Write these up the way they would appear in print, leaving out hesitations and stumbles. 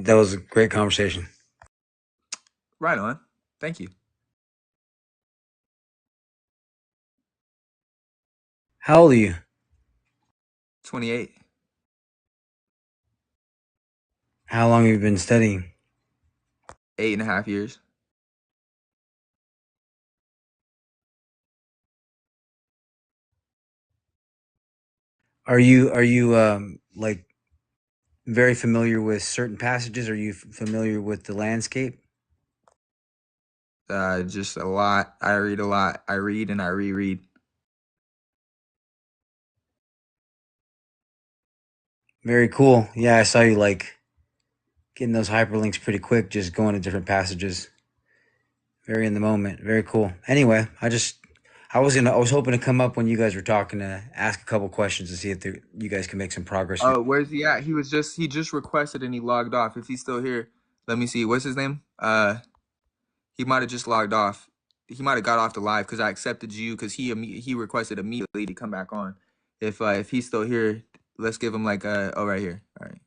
That was a great conversation. Right on. Thank you. How old are you? 28. How long have you been studying? 8.5 years. Are you like very familiar with certain passages? Are you familiar with the landscape? Just a lot. I read a lot. I read and I reread. Very cool. Yeah, I saw you like getting those hyperlinks pretty quick, just going to different passages. Very in the moment. Very cool. Anyway, I was hoping to come up when you guys were talking to ask a couple questions to see if you guys can make some progress. Oh, where's he at? He just requested and he logged off. If he's still here, let me see. What's his name? He might have just logged off. He might have got off the live because I accepted you because he requested immediately to come back on. If he's still here, let's give him like oh, right here. All right.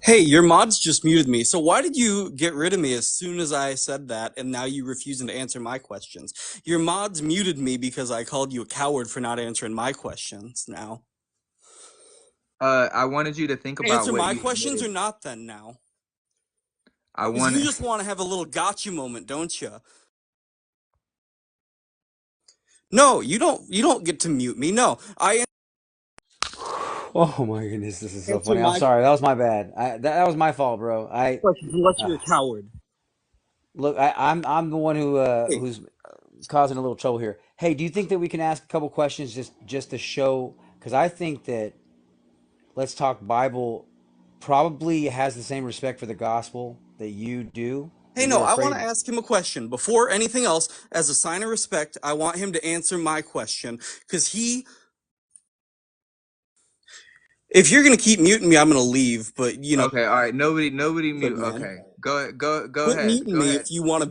Hey, your mods just muted me, so why did you get rid of me as soon as I said that, and now you refusing to answer my questions? Your mods muted me because I called you a coward for not answering my questions now. I wanted you to think about Answer what my you questions or admitted. not then now? I Because want you just want to have a little gotcha moment, don't you? No, you don't get to mute me. No, I Oh my goodness, this is so answer funny. I'm my sorry. That was my bad. That was my fault, bro. questions unless Uh, you're a coward. Look, I'm the one Hey, who's causing a little trouble here. Hey, do you think that we can ask a couple questions just to show? Because I think that Let's Talk Bible probably has the same respect for the gospel that you do, hey, and no, you're I want to afraid. ask him a question. Before anything else, as a sign of respect, I want him to answer my question. Because if you're going to keep muting me, I'm going to leave. But, Okay, all right. Nobody good mute. man. Okay, go Quit ahead, muting go me ahead. if you want to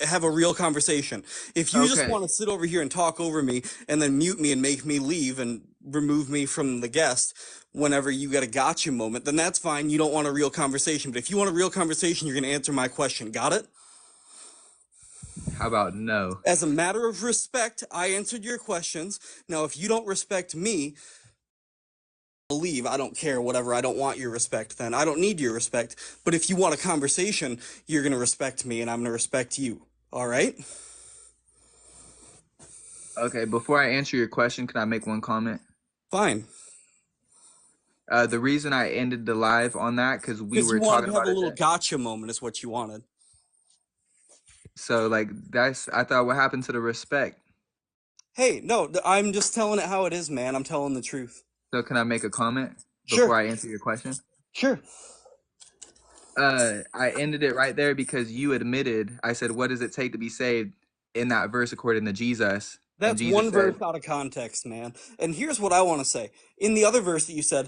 have a real conversation. If you just Okay, want to sit over here and talk over me and then mute me and make me leave and remove me from the guest whenever you get a gotcha moment, then that's fine. You don't want a real conversation. But if you want a real conversation, you're going to answer my question. Got it? how about no? As a matter of respect, I answered your questions. Now, if you don't respect me, leave. I don't care, whatever. I don't want your respect then. I don't need your respect. But if you want a conversation, you're going to respect me and I'm going to respect you. All right? Okay, before I answer your question, can I make one comment? Fine. The reason I ended the live on that because we Because were you wanted talking to have about a it. little gotcha moment, is what you wanted. So like that's I thought what happened to the respect. Hey, no, I'm just telling it how it is, man. I'm telling the truth. So can I make a comment Sure, before I answer your question? sure. I ended it right there because you admitted. I said, "What does it take to be saved?" In that verse according to Jesus, and That's Jesus one verse said, out of context, man. And here's what I want to say. In the other verse that you said,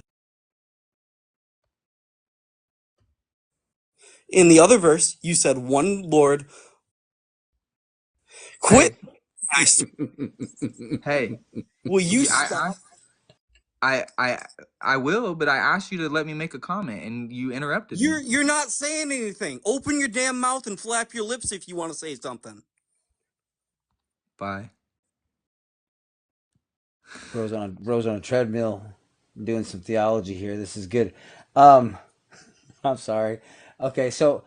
in the other verse, you said one Lord. Quit. "Hey, hey, Will you I stop? asked, I will, but I asked you to let me make a comment, and you interrupted me. You're not saying anything. Open your damn mouth and flap your lips if you want to say something. Bye. Bro's on a treadmill, doing some theology here. This is good. Um, I'm sorry. Okay, so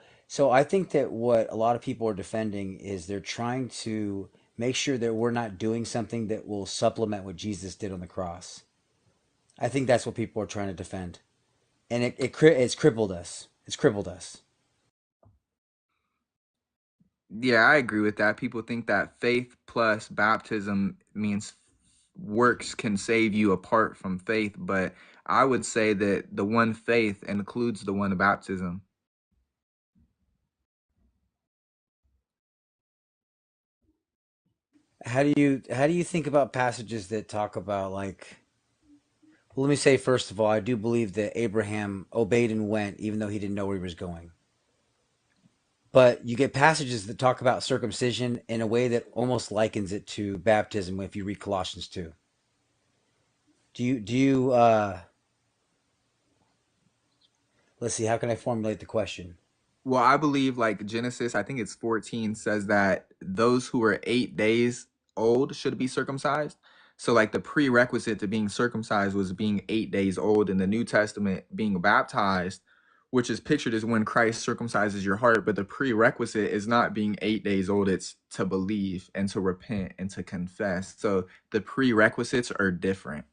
I think that what a lot of people are defending is they're trying to make sure that we're not doing something that will supplement what Jesus did on the cross. I think that's what people are trying to defend, and it's crippled us. It's crippled us. Yeah, I agree with that. People think that faith plus baptism means works can save you apart from faith, but I would say that the one faith includes the one baptism. How do you think about passages that talk about like? Well, let me say first of all, I do believe that Abraham obeyed and went, even though he didn't know where he was going. But you get passages that talk about circumcision in a way that almost likens it to baptism if you read Colossians 2. Do you Let's see. How can I formulate the question? Well, I believe like Genesis, I think it's 14 says that those who are 8 days old should be circumcised. So like the prerequisite to being circumcised was being 8 days old. In the New Testament, being baptized, which is pictured as when Christ circumcises your heart, but the prerequisite is not being 8 days old, it's to believe and to repent and to confess. So the prerequisites are different.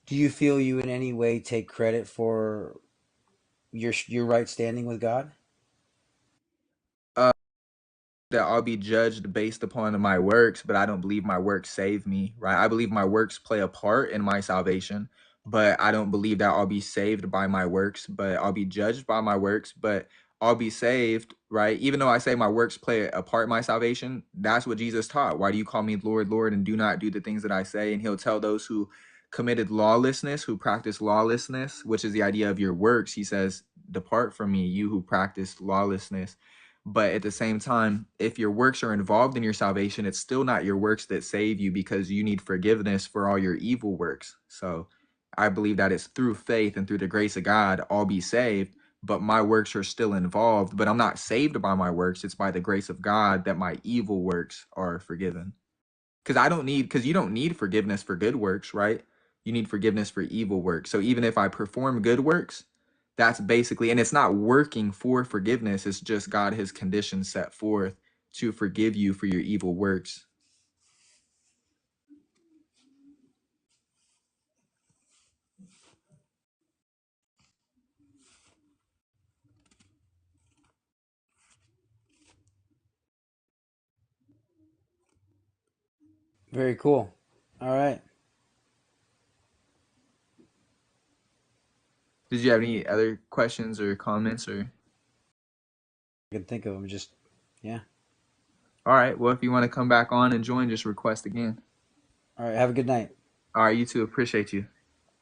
Do you feel you in any way take credit for your right standing with God? That I'll be judged based upon my works, but I don't believe my works save me, right? I believe my works play a part in my salvation, but I don't believe that I'll be saved by my works, but I'll be judged by my works, but I'll be saved, right? Even though I say my works play a part in my salvation, that's what Jesus taught. Why do you call me Lord, Lord, and do not do the things that I say? And he'll tell those who committed lawlessness, who practice lawlessness, which is the idea of your works. He says, depart from me, you who practice lawlessness. But at the same time, if your works are involved in your salvation, it's still not your works that save you because you need forgiveness for all your evil works. So I believe that it's through faith and through the grace of God, I'll be saved, but my works are still involved. But I'm not saved by my works. It's by the grace of God that my evil works are forgiven. Because you don't need forgiveness for good works, right? You need forgiveness for evil works. So even if I perform good works, that's basically, and it's not working for forgiveness, it's just God has conditions set forth to forgive you for your evil works. Very cool. All right. Did you have any other questions or comments or? I can think of them. Just yeah. All right, well, if you want to come back on and join, just request again. All right. Have a good night. All right, you too. Appreciate you.